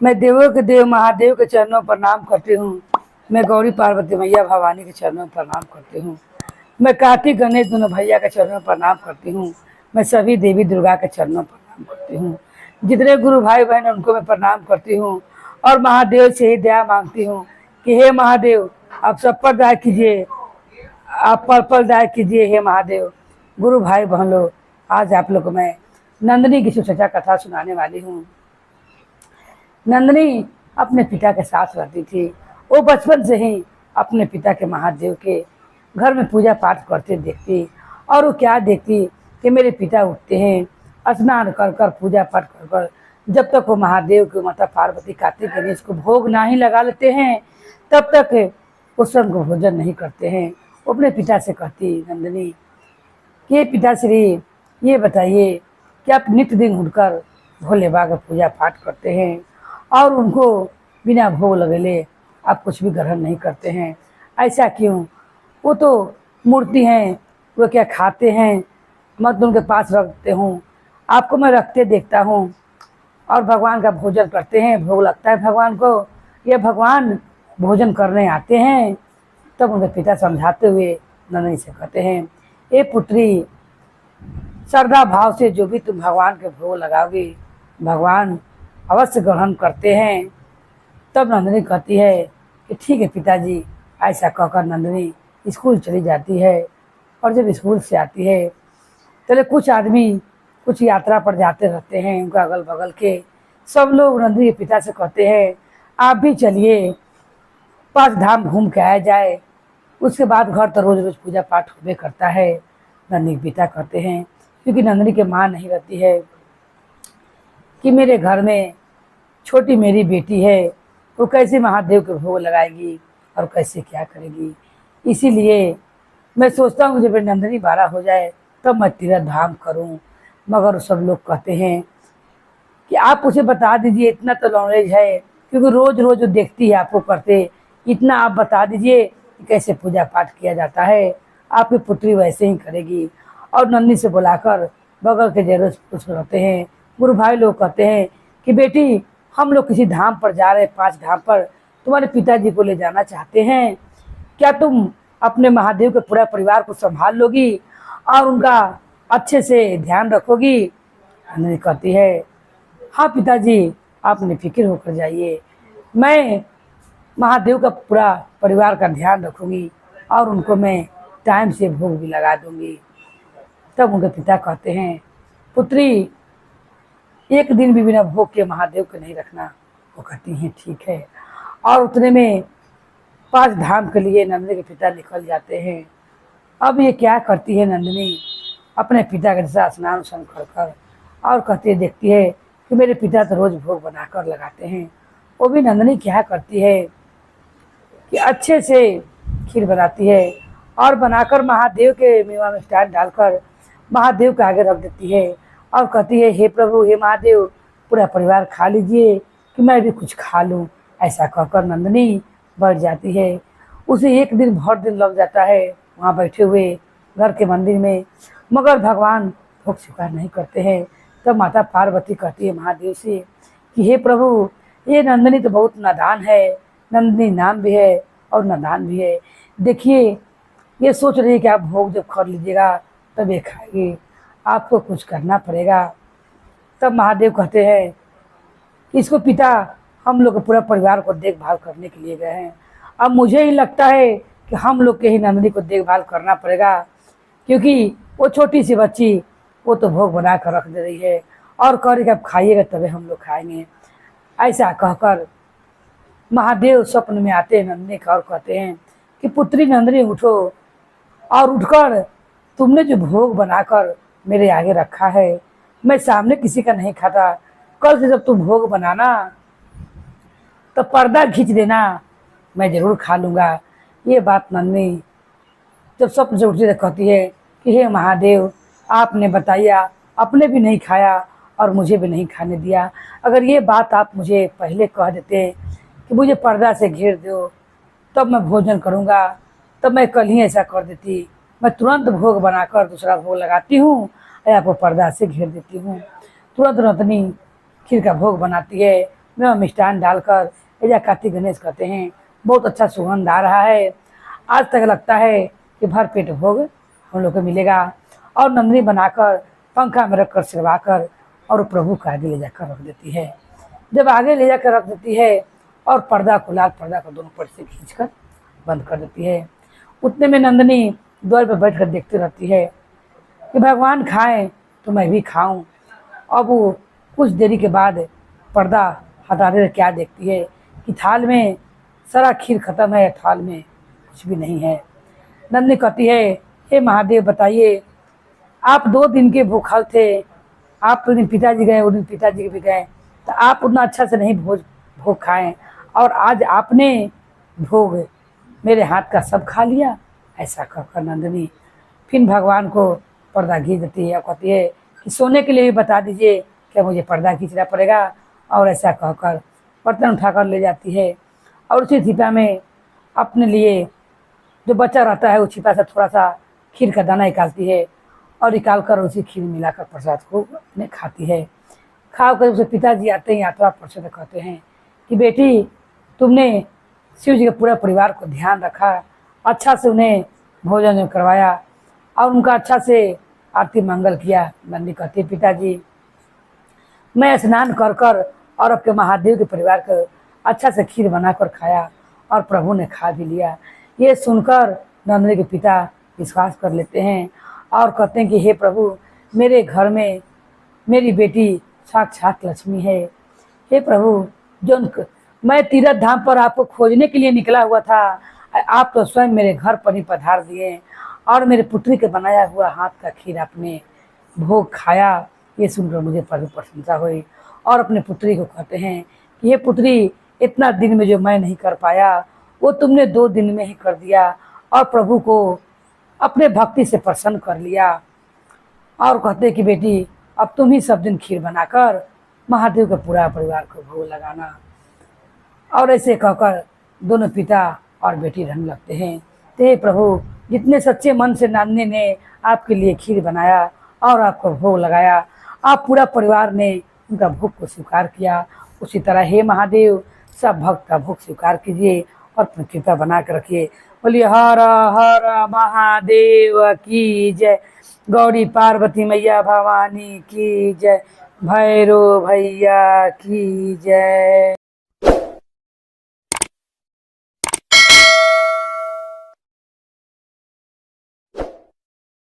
मैं देवों के देव महादेव के चरणों पर प्रणाम करती हूँ। मैं गौरी पार्वती मैया भवानी के चरणों पर प्रणाम करती हूँ। मैं कार्तिक गणेश दोनों भैया के चरणों पर प्रणाम करती हूँ। मैं सभी देवी दुर्गा के चरणों पर प्रणाम करती हूँ। जितने गुरु भाई बहन उनको मैं प्रणाम करती हूँ और महादेव से ही दया मांगती हूँ कि हे महादेव आप सब पर दया कीजिए, आप पर दया कीजिए। हे महादेव, गुरु भाई बहन लोग, आज आप लोग को मैं नंदिनी की सुचर्चा कथा सुनाने वाली हूँ। नंदिनी अपने पिता के साथ रहती थी। वो बचपन से ही अपने पिता के महादेव के घर में पूजा पाठ करते देखती और वो क्या देखती कि मेरे पिता उठते हैं स्नान कर कर पूजा पाठ कर कर, जब तक वो महादेव के माता पार्वती कार्तिक गणेश को भोग नहीं लगा लेते हैं तब तक वो स्वयं को भोजन नहीं करते हैं। वो अपने पिता से कहती नंदिनी कि पिताश्री ये बताइए कि आप नित्य दिन उठकर भोले बाबा का पूजा पाठ करते हैं और उनको बिना भोग लगेले आप कुछ भी ग्रहण नहीं करते हैं, ऐसा क्यों? वो तो मूर्ति हैं, वो क्या खाते हैं? मत उनके पास रखते हूँ, आपको मैं रखते देखता हूँ और भगवान का भोजन करते हैं, भोग लगता है भगवान को, ये भगवान भोजन करने आते हैं। तब उनके पिता समझाते हुए नंदिनी से कहते हैं, ए पुत्री, श्रद्धा भाव से जो भी तुम भगवान के भोग लगाओगे भगवान अवश्य ग्रहण करते हैं। तब नंदिनी कहती है कि ठीक है पिताजी। ऐसा कहकर नंदिनी स्कूल चली जाती है और जब स्कूल से आती है तो कुछ आदमी कुछ यात्रा पर जाते रहते हैं, उनका अगल बगल के सब लोग नंदिनी के पिता से कहते हैं आप भी चलिए 5 धाम घूम के आया जाए, उसके बाद घर तो रोज रोज पूजा पाठ होबे करता है। नंदिनी के पिता कहते हैं, क्योंकि नंदिनी के माँ नहीं रहती है, कि मेरे घर में छोटी मेरी बेटी है, वो कैसे महादेव के भोग लगाएगी और कैसे क्या करेगी। इसीलिए मैं सोचता हूँ जब नंदिनी 12 हो जाए तब मैं तीर्थ धाम करूँ। मगर सब लोग कहते हैं कि आप उसे बता दीजिए, इतना तो नॉलेज है, क्योंकि रोज रोज देखती है आपको करते, इतना आप बता दीजिए कि कैसे पूजा पाठ किया जाता है, आपकी पुत्री वैसे ही करेगी। और नंदिनी से बुलाकर बगल के जरूर कुछ रहते हैं गुरु भाई लोग कहते हैं कि बेटी हम लोग किसी धाम पर जा रहे हैं, 5 धाम पर, तुम्हारे पिताजी को ले जाना चाहते हैं, क्या तुम अपने महादेव के पूरा परिवार को संभाल लोगी और उनका अच्छे से ध्यान रखोगी? नंदिनी कहती है हाँ पिताजी, आप निफिक्र होकर जाइए, मैं महादेव का पूरा परिवार का ध्यान रखूंगी और उनको मैं टाइम से भोग भी लगा दूंगी। तब उनके पिता कहते हैं पुत्री, एक दिन भी बिना भोग के महादेव को नहीं रखना। वो कहती हैं ठीक है। और उतने में 5 धाम के लिए नंदिनी के पिता निकल जाते हैं। अब ये क्या करती है नंदिनी, अपने पिता के साथ स्नान उस्नान कर कर और कहती देखती है कि मेरे पिता तो रोज भोग बनाकर लगाते हैं। वो भी नंदिनी क्या करती है कि अच्छे से खीर बनाती है और बनाकर महादेव के मेवा में स्टैंड डालकर महादेव के आगे रख देती है और कहती है हे प्रभु, हे महादेव, पूरा परिवार खा लीजिए कि मैं भी कुछ खा लूँ। ऐसा कहकर नंदिनी बैठ जाती है। उसे एक दिन भर दिन लग जाता है वहाँ बैठे हुए घर के मंदिर में, मगर भगवान भोग स्वीकार नहीं करते हैं। तब माता पार्वती कहती है महादेव से कि हे प्रभु, ये नंदिनी तो बहुत नादान है, नंदिनी नाम भी है और नादान भी है। देखिए ये सोच रही है कि आप भोग जब कर लीजिएगा तब ये खाएगी, आपको कुछ करना पड़ेगा। तब महादेव कहते हैं इसको पिता हम लोग पूरा परिवार को देखभाल करने के लिए गए हैं, अब मुझे ही लगता है कि हम लोग के ही नंदिनी को देखभाल करना पड़ेगा, क्योंकि वो छोटी सी बच्ची वो तो भोग बना कर रख दे रही है और कह रही कि आप खाइएगा तभी हम लोग खाएंगे। ऐसा कहकर महादेव स्वप्न में आते हैं नंदिनी का और कहते हैं कि पुत्री नंदिनी उठो और उठकर तुमने जो भोग बनाकर मेरे आगे रखा है, मैं सामने किसी का नहीं खाता, कल से जब तुम भोग बनाना तो पर्दा खींच देना, मैं ज़रूर खा लूँगा। ये बात नंदिनी जब स्वप्न से उठती कहती है कि हे महादेव, आपने बताया, अपने भी नहीं खाया और मुझे भी नहीं खाने दिया, अगर ये बात आप मुझे पहले कह देते कि मुझे पर्दा से घेर दो तब मैं भोजन करूँगा, तब मैं कल ही ऐसा कर देती, मैं तुरंत भोग बनाकर दूसरा भोग लगाती हूँ और आपको पर्दा से घेर देती हूँ। तुरंत नंदिनी खीर का भोग बनाती है में मिष्ठान डालकर एजा कार्तिक गणेश कहते हैं। बहुत अच्छा सुगंध आ रहा है। आज तक लगता है कि भर पेट भोग हम लोग को मिलेगा। और नंदनी बनाकर पंखा में रखकर सिरवा कर और प्रभु को आगे ले जाकर रख देती है। जब आगे ले जाकर रख देती है और पर्दा को लाल पर्दा को दोनों पर से खींचकर बंद कर देती है। उतने में नंदनी द्वार पर बैठकर देखती रहती है कि भगवान खाएं तो मैं भी खाऊं। अब वो कुछ देरी के बाद पर्दा हटाने क्या देखती है कि थाल में सारा खीर खत्म है, थाल में कुछ भी नहीं है। नंदनी कहती है, हे महादेव बताइए, आप 2 दिन के भूखल थे, आप उस दिन पिताजी गए, उस दिन पिताजी भी गए, तो आप उतना अच्छा से नहीं भोग खाएं और आज आपने भोग मेरे हाथ का सब खा लिया। ऐसा कहकर नंदनी फिर भगवान को पर्दा खींच देती है और कहती है कि सोने के लिए भी बता दीजिए, क्या मुझे पर्दा खींचना पड़ेगा। और ऐसा कहकर बर्तन उठाकर ले जाती है और उसी छिपा में अपने लिए जो बचा रहता है उस छिपा से थोड़ा सा खीर का दाना निकालती है और निकाल कर उसी खीर मिलाकर प्रसाद को अपने खाती है। खा कर उसे पिताजी आते ही यात्रा प्रसाद कहते हैं कि बेटी, तुमने शिव जी के पूरे परिवार को ध्यान रखा, अच्छा से उन्हें भोजन करवाया और उनका अच्छा से आरती मंगल किया। नंदी कहती, पिताजी मैं स्नान कर कर और आपके महादेव के परिवार को अच्छा से खीर बनाकर खाया और प्रभु ने खा भी लिया। ये सुनकर नंदी के पिता विश्वास कर लेते हैं और कहते हैं कि हे प्रभु, मेरे घर में मेरी बेटी साक्षात लक्ष्मी है। हे प्रभु, जो मैं तीर्थ धाम पर आपको खोजने के लिए निकला हुआ था, आप तो स्वयं मेरे घर पर ही पधार दिए और मेरे पुत्री के बनाया हुआ हाथ का खीर आपने भोग खाया। ये सुनकर मुझे प्रभु प्रशंसा हुई और अपने पुत्री को कहते हैं कि ये पुत्री, इतना दिन में जो मैं नहीं कर पाया वो तुमने 2 दिन में ही कर दिया और प्रभु को अपने भक्ति से प्रसन्न कर लिया। और कहते कि बेटी, अब तुम ही सब दिन खीर बनाकर महादेव के पूरा परिवार को भोग लगाना। और ऐसे कहकर दोनों पिता और बेटी रहने लगते हैं। ते प्रभु, जितने सच्चे मन से नंदनी ने आपके लिए खीर बनाया और आपको भोग लगाया, आप पूरा परिवार ने उनका भोग को स्वीकार किया, उसी तरह हे महादेव सब भक्त का भोग स्वीकार कीजिए और अपनी कृपा बना कर रखिए। बोलिए हर हर महादेव की जय, गौरी पार्वती मैया भवानी की जय, भैरव भैया की जय।